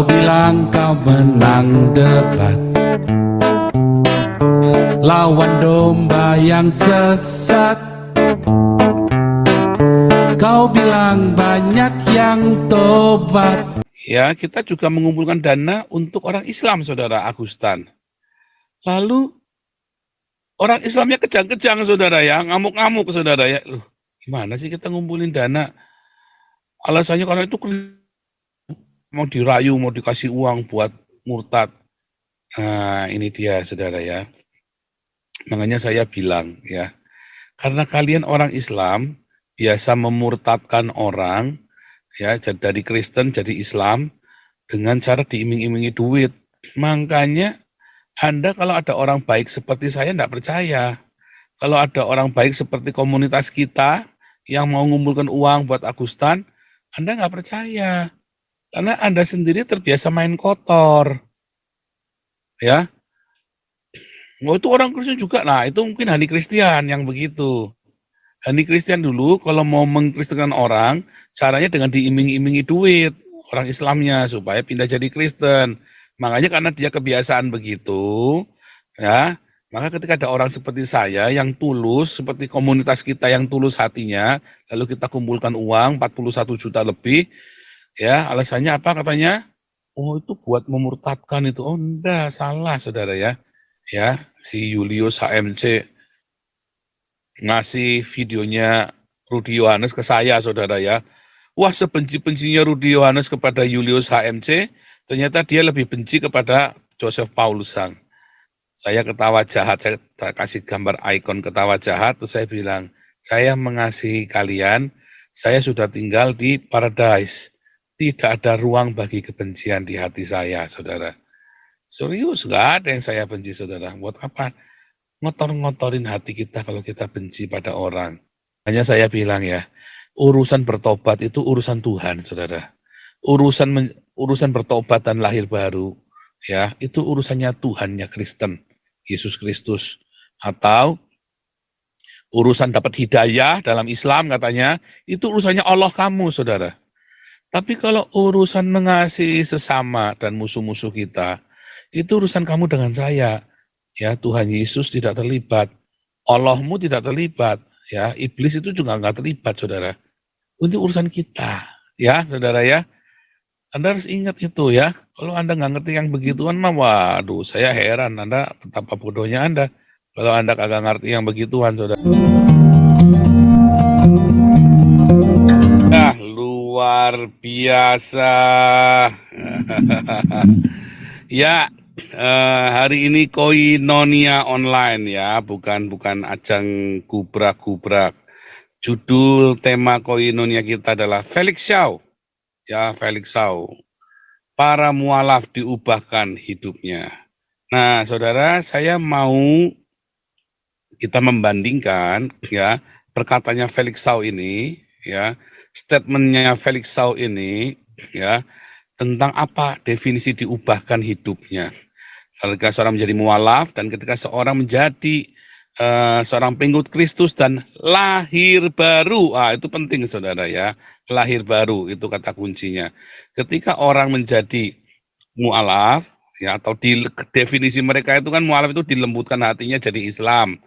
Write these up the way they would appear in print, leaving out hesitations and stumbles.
Kau bilang kau menang debat lawan domba yang sesat. Kau bilang banyak yang tobat. Ya, kita juga mengumpulkan dana untuk orang Islam, Saudara Agustan. Lalu orang Islamnya kejang-kejang, Saudara ya, ngamuk-ngamuk, Saudara ya. Loh, gimana sih kita ngumpulin dana? Alasannya karena itu mau dirayu, mau dikasih uang buat murtad. Nah, ini dia, Saudara ya. Makanya saya bilang ya, karena kalian orang Islam biasa memurtadkan orang, ya, dari Kristen jadi Islam dengan cara diiming-imingi duit. Makanya Anda kalau ada orang baik seperti saya enggak percaya. Kalau ada orang baik seperti komunitas kita yang mau ngumpulkan uang buat Agustan, Anda nggak percaya. Karena Anda sendiri terbiasa main kotor. Ya. Oh, itu orang Kristen juga. Nah, itu mungkin Hani Kristian yang begitu. Hani Kristian dulu kalau mau mengkristenkan orang, caranya dengan diiming-imingi duit orang Islamnya supaya pindah jadi Kristen. Makanya karena dia kebiasaan begitu, ya, maka ketika ada orang seperti saya yang tulus, seperti komunitas kita yang tulus hatinya, lalu kita kumpulkan uang 41 juta lebih, ya, alasannya apa katanya? Oh, itu buat memurtadkan itu. Oh, enggak, salah Saudara ya. Ya, si Julius HMC ngasih videonya Rudi Yohanes ke saya, Saudara ya. Wah, sebenci-bencinya Rudi Yohanes kepada Julius HMC, ternyata dia lebih benci kepada Joseph Paulus Sang. Saya ketawa jahat, saya kasih gambar ikon ketawa jahat, terus saya bilang, saya mengasihi kalian, saya sudah tinggal di paradise. Tidak ada ruang bagi kebencian di hati saya, Saudara. Serius, nggak ada yang saya benci, Saudara. Buat apa? Ngotor-ngotorin hati kita kalau kita benci pada orang. Hanya saya bilang ya, urusan bertobat itu urusan Tuhan, Saudara. Urusan bertobat dan lahir baru, ya, itu urusannya Tuhannya Kristen, Yesus Kristus. Atau urusan dapat hidayah dalam Islam katanya, itu urusannya Allah kamu, Saudara. Tapi kalau urusan mengasihi sesama dan musuh-musuh kita, itu urusan kamu dengan saya. Ya, Tuhan Yesus tidak terlibat. Allahmu tidak terlibat. Ya, iblis itu juga nggak terlibat, Saudara. Untuk urusan kita, ya, Saudara ya. Anda harus ingat itu ya. Kalau Anda nggak ngerti yang begituan mah, waduh, saya heran Anda betapa bodohnya Anda. Kalau Anda kagak ngerti yang begituan, Saudara. Luar biasa. Ya, hari ini Koinonia online ya, bukan ajang gubrak-gubrak. Judul tema Koinonia kita adalah Felix Shaw. Ya, Felix Shaw. Para mualaf diubahkan hidupnya. Nah, Saudara, saya mau kita membandingkan ya perkataannya Felix Shaw ini ya, statementnya Felix Shaw ini ya, tentang apa definisi diubahkan hidupnya. Ketika seorang menjadi mualaf dan ketika seorang menjadi seorang pengikut Kristus dan lahir baru. Itu penting Saudara ya. Lahir baru itu kata kuncinya. Ketika orang menjadi mualaf ya, atau di definisi mereka itu kan mualaf itu dilembutkan hatinya jadi Islam.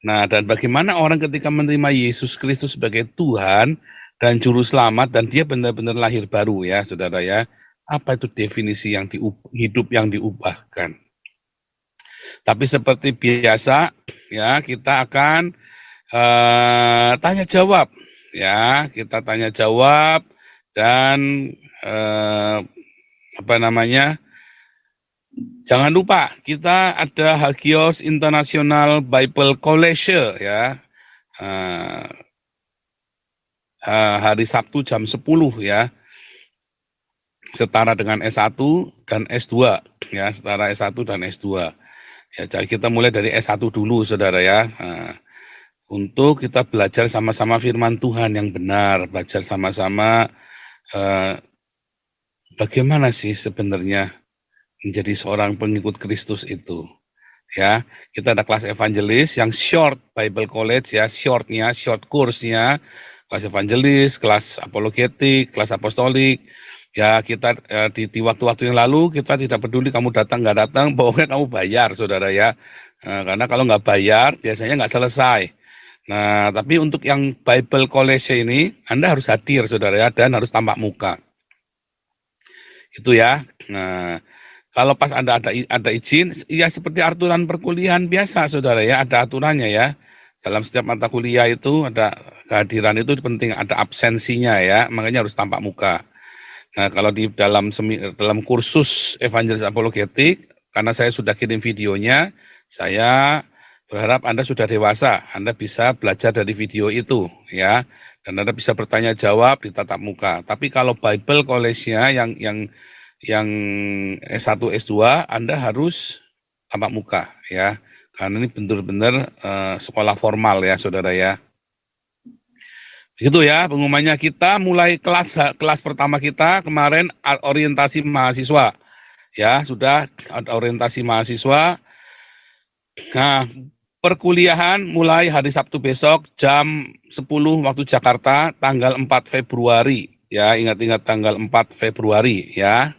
Nah, dan bagaimana orang ketika menerima Yesus Kristus sebagai Tuhan dan juru selamat dan dia benar-benar lahir baru ya, Saudara ya. Apa itu definisi yang hidup yang diubahkan? Tapi seperti biasa ya, kita akan tanya jawab ya, kita tanya jawab dan jangan lupa kita ada Hagios International Bible College ya, hari Sabtu jam 10 ya, setara dengan S1 dan S2 ya, setara S1 dan S2 ya. Jadi kita mulai dari S1 dulu Saudara ya, untuk kita belajar sama-sama firman Tuhan yang benar, belajar sama-sama bagaimana sih sebenarnya menjadi seorang pengikut Kristus itu. Ya, kita ada kelas evangelis yang short Bible College ya, short course-nya, kelas evangelis, kelas apologetik, kelas apostolik, Ya kita di waktu-waktu yang lalu kita tidak peduli kamu datang nggak datang, pokoknya kamu bayar, saudara ya. Karena kalau nggak bayar biasanya nggak selesai. Nah, tapi untuk yang Bible College ini, Anda harus hadir, saudara ya, dan harus tampak muka. Itu ya. Nah, kalau pas Anda ada izin, ya seperti aturan perkuliahan biasa, saudara ya, ada aturannya ya. Dalam setiap mata kuliah itu ada kehadiran itu penting, ada absensinya ya, makanya harus tampak muka. Nah, kalau di dalam kursus evangelis apologetik, karena saya sudah kirim videonya, saya berharap Anda sudah dewasa, Anda bisa belajar dari video itu, ya, dan Anda bisa bertanya jawab di tatap muka. Tapi kalau Bible College-nya yang S1, S2, Anda harus tampak muka, ya, karena ini benar-benar sekolah formal ya, saudara ya. Begitu ya pengumumannya. Kita mulai kelas pertama kita kemarin orientasi mahasiswa. Ya, sudah ada orientasi mahasiswa. Nah, perkuliahan mulai hari Sabtu besok jam 10 waktu Jakarta tanggal 4 Februari. Ya, ingat-ingat tanggal 4 Februari ya.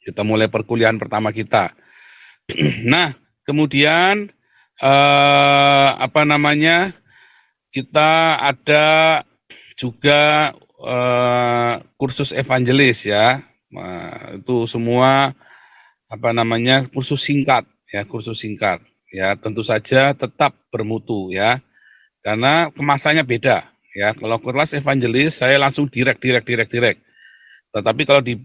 Kita mulai perkuliahan pertama kita. Nah, kemudian apa namanya? Kita ada juga kursus evangelis ya. Nah, itu semua apa namanya kursus singkat ya. Tentu saja tetap bermutu ya. Karena kemasannya beda ya. Kalau kelas evangelis saya langsung direct. Tetapi kalau di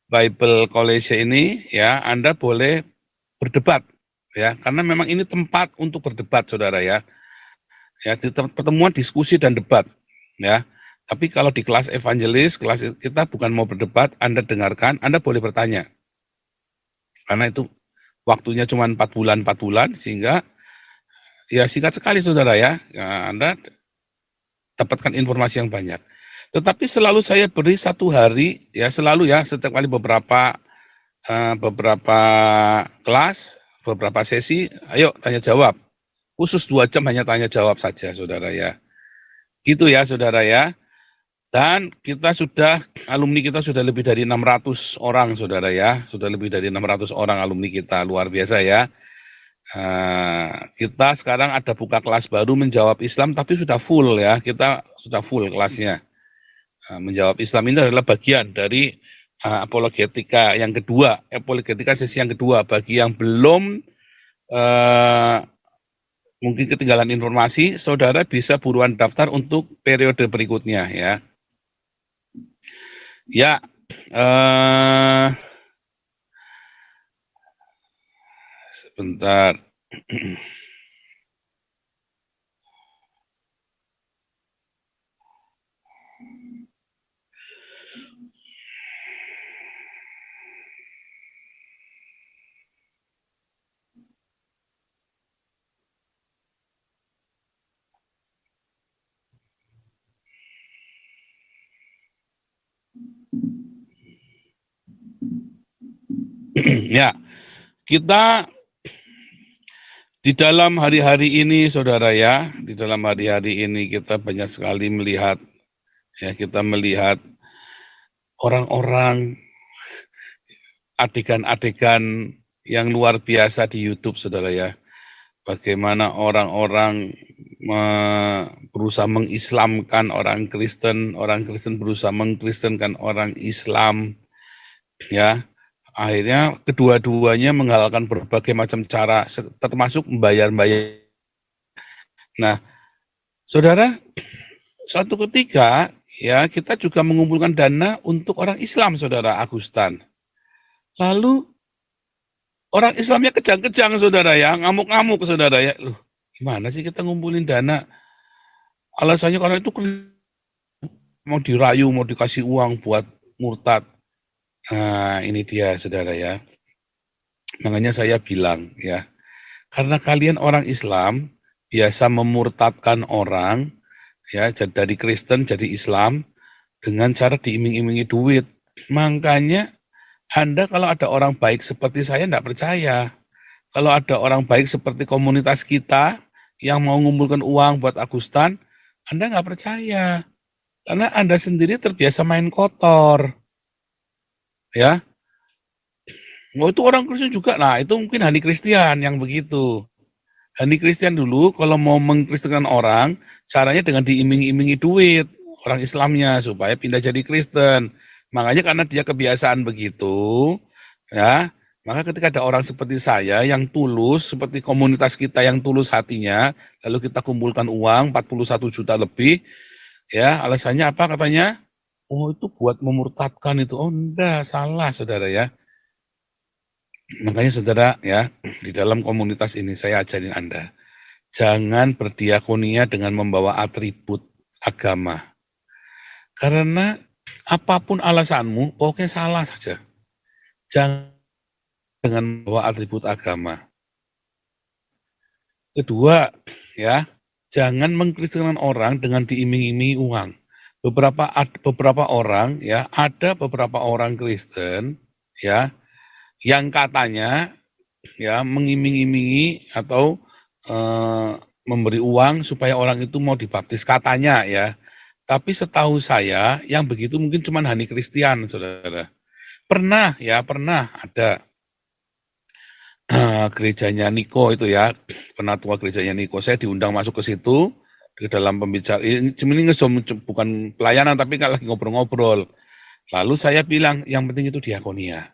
Bible College ini ya Anda boleh berdebat ya. Karena memang ini tempat untuk berdebat, saudara ya. Ya, pertemuan diskusi dan debat ya. Tapi kalau di kelas evangelis, kelas kita bukan mau berdebat, Anda dengarkan, Anda boleh bertanya. Karena itu waktunya cuma 4 bulan, sehingga ya singkat sekali, saudara ya. Anda dapatkan informasi yang banyak. Tetapi selalu saya beri 1 hari, ya selalu ya, setiap kali beberapa kelas, beberapa sesi, ayo tanya jawab. Khusus 2 jam hanya tanya jawab saja, saudara ya. Gitu ya, saudara ya. Dan alumni kita sudah lebih dari 600 orang, saudara ya. Sudah lebih dari 600 orang alumni kita, luar biasa ya. Kita sekarang ada buka kelas baru menjawab Islam, tapi sudah full ya. Kita sudah full kelasnya. Menjawab Islam ini adalah bagian dari apologetika yang kedua, apologetika sesi yang kedua. Bagi yang belum mungkin ketinggalan informasi, saudara bisa buruan daftar untuk periode berikutnya ya. Ya, sebentar. Ya, kita di dalam hari-hari ini, saudara ya, di dalam hari-hari ini kita banyak sekali melihat, ya kita melihat orang-orang, adegan-adegan yang luar biasa di YouTube, saudara ya. Bagaimana orang-orang berusaha mengislamkan orang Kristen berusaha mengkristenkan orang Islam, ya. Akhirnya kedua-duanya menghalalkan berbagai macam cara, termasuk membayar-bayar. Nah, saudara, suatu ketika ya kita juga mengumpulkan dana untuk orang Islam, saudara Agustan. Lalu orang Islamnya kejang-kejang, saudara ya, ngamuk-ngamuk, saudara ya. Loh, gimana sih kita ngumpulin dana? Alasannya karena itu mau dirayu, mau dikasih uang buat murtad. Nah, ini dia, saudara ya. Makanya saya bilang ya, karena kalian orang Islam biasa memurtadkan orang ya dari Kristen jadi Islam dengan cara diiming-imingi duit. Makanya Anda kalau ada orang baik seperti saya enggak percaya. Kalau ada orang baik seperti komunitas kita yang mau mengumpulkan uang buat Agustan, Anda enggak percaya. Karena Anda sendiri terbiasa main kotor. ya. Oh itu orang Kristen juga, nah itu mungkin Hani Kristian yang begitu. Hani Kristian dulu kalau mau mengkristenkan orang, caranya dengan diiming-imingi duit orang Islamnya supaya pindah jadi Kristen. Makanya karena dia kebiasaan begitu, ya, maka ketika ada orang seperti saya yang tulus, seperti komunitas kita yang tulus hatinya, lalu kita kumpulkan uang 41 juta lebih, ya, alasannya apa katanya? Oh itu buat memurtadkan itu. Oh enggak, salah saudara ya. Makanya saudara ya, di dalam komunitas ini saya ajarin Anda, jangan berdiakonia dengan membawa atribut agama. Karena apapun alasanmu, pokoknya salah saja. Jangan dengan membawa atribut agama. Kedua, ya, jangan mengkristenkan orang dengan diiming-imingi uang. Beberapa orang ya, ada beberapa orang Kristen ya yang katanya ya mengiming-imingi atau memberi uang supaya orang itu mau dibaptis katanya ya. Tapi setahu saya yang begitu mungkin cuma Hani Kristian, saudara. Pernah ada gerejanya Niko itu ya, penatua gerejanya Niko. Saya diundang masuk ke situ ke dalam pembicaraan. Ini ngezoom bukan pelayanan tapi kan lagi ngobrol-ngobrol. Lalu saya bilang yang penting itu diakonia.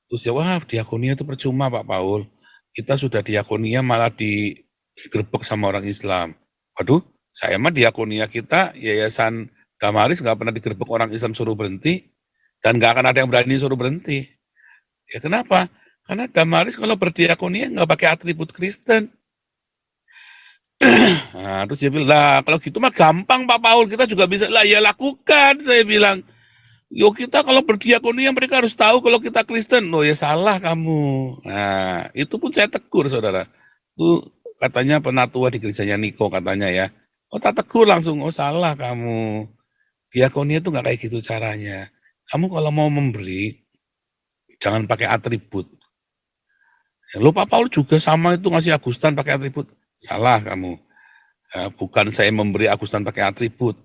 Terus ya, wah diakonia itu percuma Pak Paul. Kita sudah diakonia malah digerebek sama orang Islam. Waduh, saya mah diakonia kita, Yayasan Damaris nggak pernah digerebek orang Islam suruh berhenti, dan nggak akan ada yang berani suruh berhenti. Ya kenapa? Karena Damaris kalau berdiakonia nggak pakai atribut Kristen. Nah, terus dia bilang, lah kalau gitu mah gampang Pak Paul, kita juga bisa, lah ya lakukan, saya bilang. Yo kita kalau berdiakonia mereka harus tahu kalau kita Kristen. Oh ya salah kamu. Nah itu pun saya tegur saudara. Itu katanya penatua di gerejanya Niko katanya ya. Oh tak tegur langsung. Oh salah kamu. Diakonia itu nggak kayak gitu caranya. Kamu kalau mau memberi jangan pakai atribut. Ya, lo Pak Paul juga sama itu ngasih Agustan pakai atribut. Salah kamu. Bukan saya memberi Agustan pakai atribut.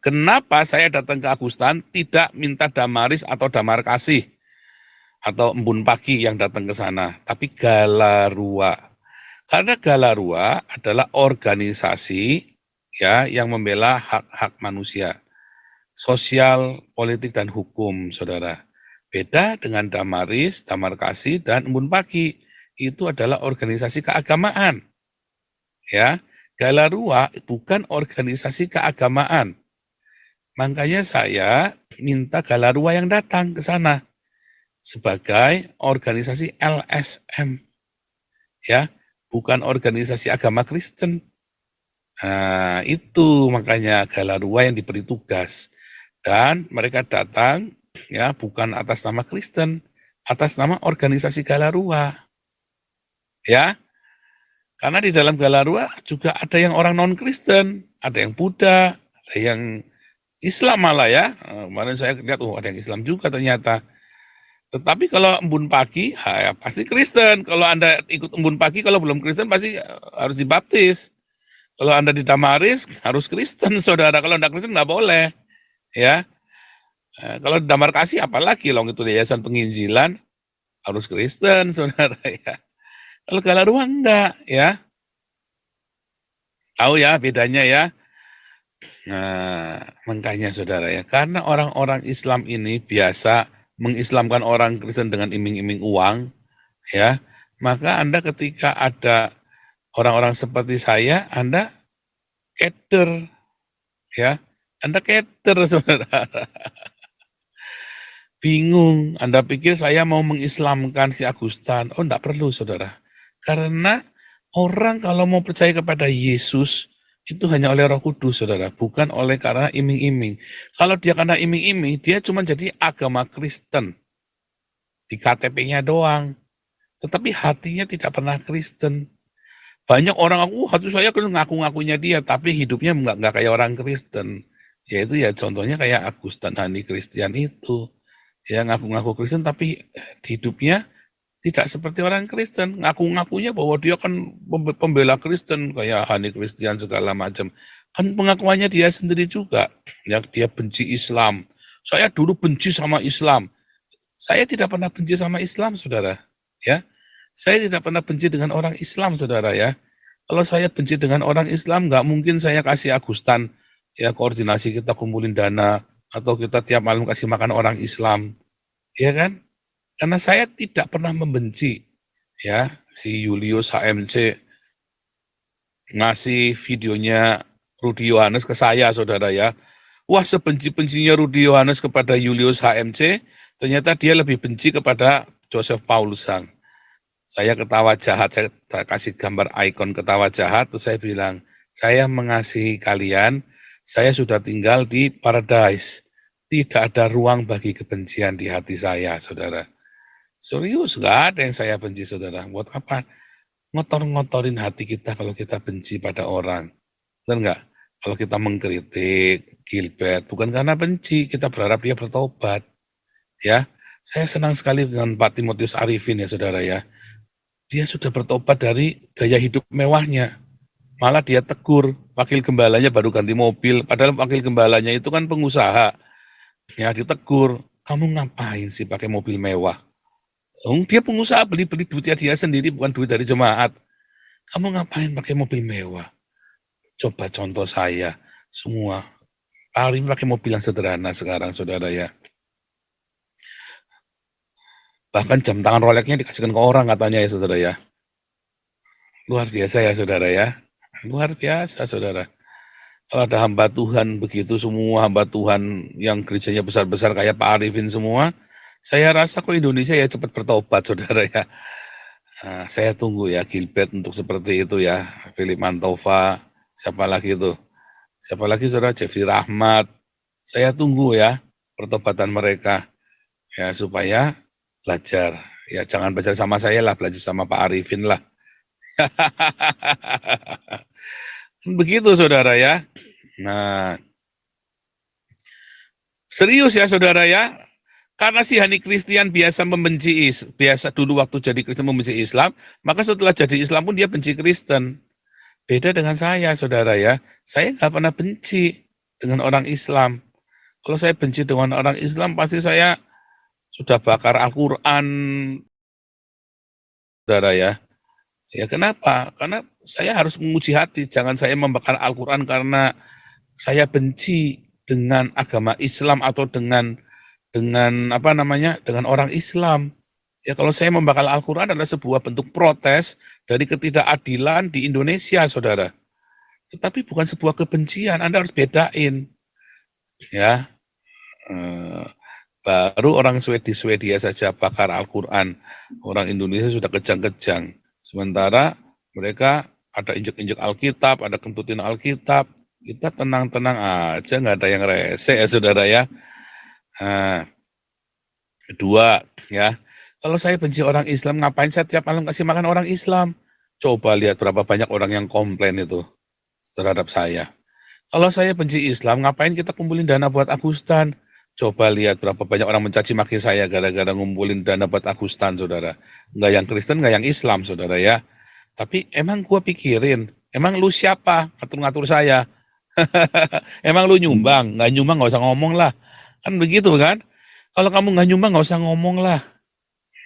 Kenapa saya datang ke Agustan tidak minta Damaris atau Damar Kasih atau Embun Pagi yang datang ke sana, tapi Galarua. Karena Galarua adalah organisasi ya yang membela hak-hak manusia, sosial, politik dan hukum, saudara. Beda dengan Damaris, Damar Kasih dan Embun Pagi. Itu adalah organisasi keagamaan. Ya, Galarua bukan organisasi keagamaan. Makanya saya minta Galarua yang datang ke sana sebagai organisasi LSM. Ya, bukan organisasi agama Kristen. Nah, itu makanya Galarua yang diberi tugas. Dan mereka datang ya bukan atas nama Kristen, atas nama organisasi Galarua. Ya, karena di dalam Galarua juga ada yang orang non-Kristen, ada yang Buddha, ada yang Islam malah ya. Kemarin saya lihat, ada yang Islam juga ternyata. Tetapi kalau Embun Pagi, ya pasti Kristen. Kalau Anda ikut Embun Pagi, kalau belum Kristen pasti harus dibaptis. Kalau Anda di Damaris, harus Kristen, saudara. Kalau Anda Kristen nggak boleh. Ya. Kalau di Damar Kasih, apalagi, long itu Yayasan Penginjilan, harus Kristen, saudara. Ya. Kalau Galarua enggak, ya. Tahu ya bedanya ya. Nah, makanya saudara ya, karena orang-orang Islam ini biasa mengislamkan orang Kristen dengan iming-iming uang, ya, maka Anda ketika ada orang-orang seperti saya, Anda keder, ya, Anda keder saudara. Bingung, Anda pikir saya mau mengislamkan si Agustan, oh enggak perlu saudara. Karena orang kalau mau percaya kepada Yesus, itu hanya oleh Roh Kudus, saudara, bukan oleh karena iming-iming. Kalau dia karena iming-iming, dia cuma jadi agama Kristen. Di KTP-nya doang. Tetapi hatinya tidak pernah Kristen. Banyak orang hati saya kan ngaku-ngakunya dia, tapi hidupnya nggak kayak orang Kristen. Yaitu ya contohnya kayak Agustan Hani Kristian itu. Ya ngaku-ngaku Kristen, tapi hidupnya tidak seperti orang Kristen, ngaku-ngakunya bahwa dia kan pembela Kristen, kayak Hani Kristian segala macam. Kan pengakuannya dia sendiri juga, ya dia benci Islam. Saya dulu benci sama Islam. Saya tidak pernah benci sama Islam, saudara. Ya, saya tidak pernah benci dengan orang Islam, saudara ya. Kalau saya benci dengan orang Islam, nggak mungkin saya kasih Agustan, ya koordinasi kita kumpulin dana, atau kita tiap malam kasih makan orang Islam, ya kan? Karena saya tidak pernah membenci, ya, si Julius HMC ngasih videonya Rudi Yohanes ke saya, saudara ya. Wah, sebenci-bencinya Rudi Yohanes kepada Julius HMC, ternyata dia lebih benci kepada Joseph Paulus Sang. Saya ketawa jahat, saya kasih gambar ikon ketawa jahat, terus saya bilang, saya mengasihi kalian, saya sudah tinggal di paradise. Tidak ada ruang bagi kebencian di hati saya, saudara. Serius, nggak ada yang saya benci, saudara. Buat apa? Ngotor-ngotorin hati kita kalau kita benci pada orang. Benar nggak? Kalau kita mengkritik, gilbert, bukan karena benci, kita berharap dia bertobat. Ya, saya senang sekali dengan Pak Timotius Arifin ya, saudara ya. Dia sudah bertobat dari gaya hidup mewahnya. Malah dia tegur, wakil gembalanya baru ganti mobil, padahal wakil gembalanya itu kan pengusaha. Ya, ditegur, kamu ngapain sih pakai mobil mewah? Dia pengusaha, beli-beli duitnya dia sendiri, bukan duit dari jemaat. Kamu ngapain pakai mobil mewah? Coba contoh saya, semua. Paling pakai mobil yang sederhana sekarang, saudara ya. Bahkan jam tangan Rolexnya dikasihkan ke orang katanya ya, saudara ya. Luar biasa ya, saudara ya. Luar biasa, saudara. Kalau ada hamba Tuhan begitu, semua hamba Tuhan yang gerejanya besar-besar kayak Pak Arifin semua, saya rasa kok Indonesia ya cepat bertobat, saudara ya. Nah, saya tunggu ya Gilbert untuk seperti itu ya. Philip Mantova, siapa lagi itu? Siapa lagi saudara? Jeffrey Rahmat. Saya tunggu ya pertobatan mereka ya supaya belajar. Ya jangan belajar sama saya lah, belajar sama Pak Arifin lah. Begitu saudara ya. Nah, serius ya saudara ya. Karena si Hani Christian biasa membenci biasa dulu waktu jadi Kristen membenci Islam, maka setelah jadi Islam pun dia benci Kristen. Beda dengan saya, saudara ya. Saya nggak pernah benci dengan orang Islam. Kalau saya benci dengan orang Islam, pasti saya sudah bakar Al-Quran, saudara ya. Ya kenapa? Karena saya harus menguji hati. Jangan saya membakar Al-Quran karena saya benci dengan agama Islam atau dengan apa namanya, dengan orang Islam. Ya kalau saya membakar Al-Quran adalah sebuah bentuk protes dari ketidakadilan di Indonesia, saudara. Tetapi bukan sebuah kebencian, Anda harus bedain. Ya, baru orang Swedia saja bakar Al-Quran. Orang Indonesia sudah kejang-kejang. Sementara mereka ada injek-injek Alkitab, ada kentutin Alkitab. Kita tenang-tenang aja, nggak ada yang rese ya saudara ya. Nah, kedua ya, kalau saya benci orang Islam, ngapain saya tiap malam kasih makan orang Islam? Coba lihat berapa banyak orang yang komplain itu terhadap saya. Kalau saya benci Islam, ngapain kita kumpulin dana buat Agustan? Coba lihat berapa banyak orang mencaci maki saya gara-gara ngumpulin dana buat Agustan, saudara. Nggak yang Kristen, nggak yang Islam, saudara ya. Tapi emang gua pikirin, emang lu siapa ngatur-ngatur saya? Emang lu nyumbang? Nggak nyumbang nggak usah ngomong lah. Kan begitu kan? Kalau kamu nggak nyumbang nggak usah ngomong lah.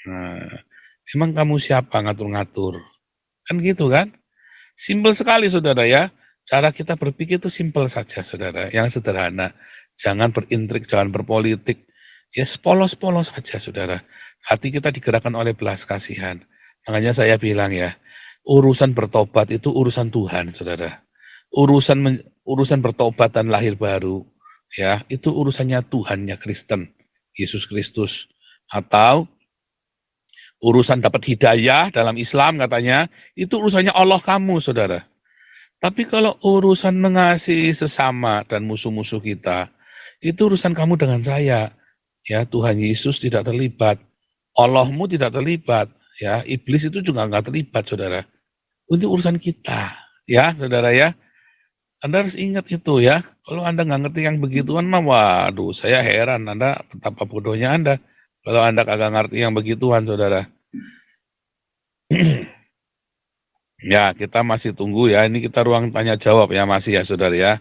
Nah, emang kamu siapa ngatur-ngatur? Kan gitu kan? Simpel sekali saudara ya. Cara kita berpikir itu simpel saja saudara, yang sederhana. Jangan berintrik, jangan berpolitik. Ya polos-polos saja saudara. Hati kita digerakkan oleh belas kasihan. Makanya saya bilang ya, urusan bertobat itu urusan Tuhan saudara. Urusan bertobat dan lahir baru, ya itu urusannya Tuhannya Kristen, Yesus Kristus. Atau urusan dapat hidayah dalam Islam katanya, itu urusannya Allah kamu, saudara. Tapi kalau urusan mengasihi sesama dan musuh-musuh kita, itu urusan kamu dengan saya. Ya, Tuhan Yesus tidak terlibat. Allahmu tidak terlibat. Ya, iblis itu juga nggak terlibat, saudara. Itu urusan kita. Ya, saudara ya. Anda harus ingat itu ya. Kalau Anda nggak ngerti yang begituan, mah waduh, saya heran Anda betapa bodohnya Anda. Kalau Anda kagak ngerti yang begituan, saudara. Ya, kita masih tunggu ya. Ini kita ruang tanya jawab ya masih ya, saudara ya.